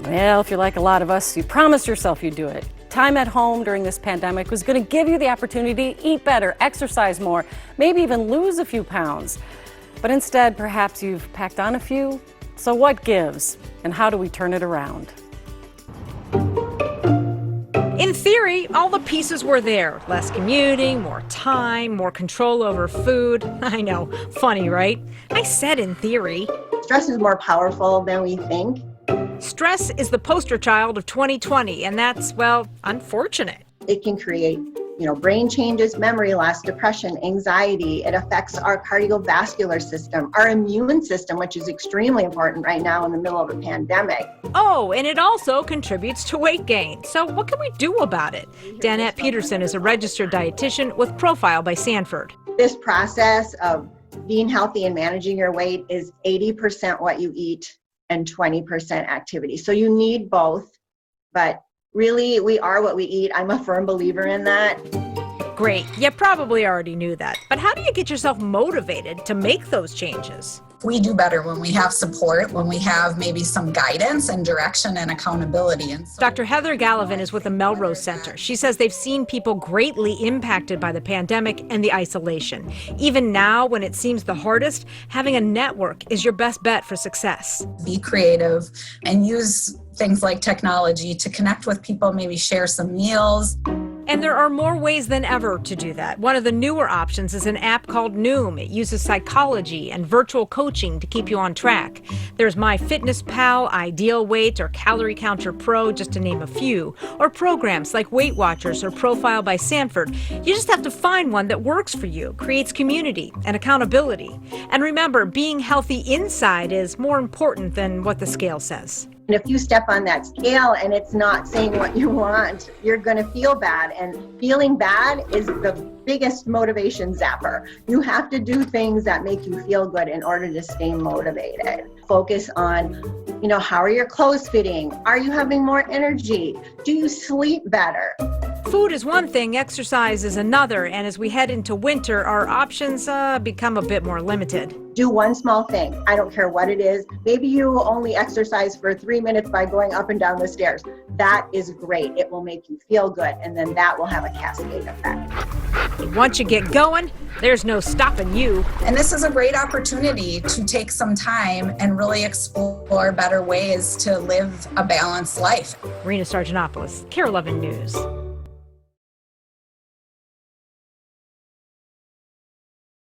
Well, if you're like a lot of us, you promised yourself you'd do it. Time at home during this pandemic was going to give you the opportunity to eat better, exercise more, maybe even lose a few pounds. But instead, perhaps you've packed on a few. So what gives, and how do we turn it around? In theory, all the pieces were there. Less commuting, more time, more control over food. I know, funny, right? I said in theory. Stress is more powerful than we think. Stress is the poster child of 2020, and that's, well, unfortunate. It can create, brain changes, memory loss, depression, anxiety. It affects our cardiovascular system, our immune system, which is extremely important right now in the middle of a pandemic. Oh, and it also contributes to weight gain. So what can we do about it? Danette Peterson is a registered dietitian with Profile by Sanford. This process of being healthy and managing your weight is 80% what you eat and 20% activity. So you need both, but really we are what we eat. I'm a firm believer in that. Great. You probably already knew that. But how do you get yourself motivated to make those changes? We do better when we have support, when we have maybe some guidance and direction and accountability. And so Dr. Heather Gallivan is with the Melrose Center. She says they've seen people greatly impacted by the pandemic and the isolation. Even now, when it seems the hardest, having a network is your best bet for success. be creative and use things like technology to connect with people, maybe share some meals. And there are more ways than ever to do that. One of the newer options is an app called Noom. It uses psychology and virtual coaching to keep you on track. There's MyFitnessPal, Ideal Weight, or Calorie Counter Pro, just to name a few, or programs like Weight Watchers or Profile by Sanford. You just have to find one that works for you, creates community and accountability. And remember, being healthy inside is more important than what the scale says. And if you step on that scale and it's not saying what you want, you're going to feel bad. And feeling bad is the biggest motivation zapper. You have to do things that make you feel good in order to stay motivated. Focus on, how are your clothes fitting? Are you having more energy? Do you sleep better? Food is one thing, exercise is another, and as we head into winter, our options become a bit more limited. Do one small thing. I don't care what it is. Maybe you only exercise for 3 minutes by going up and down the stairs. That is great. It will make you feel good, and then that will have a cascade effect. And once you get going, there's no stopping you. And this is a great opportunity to take some time and really explore better ways to live a balanced life. Rena Sargentopoulos, KARE 11 News.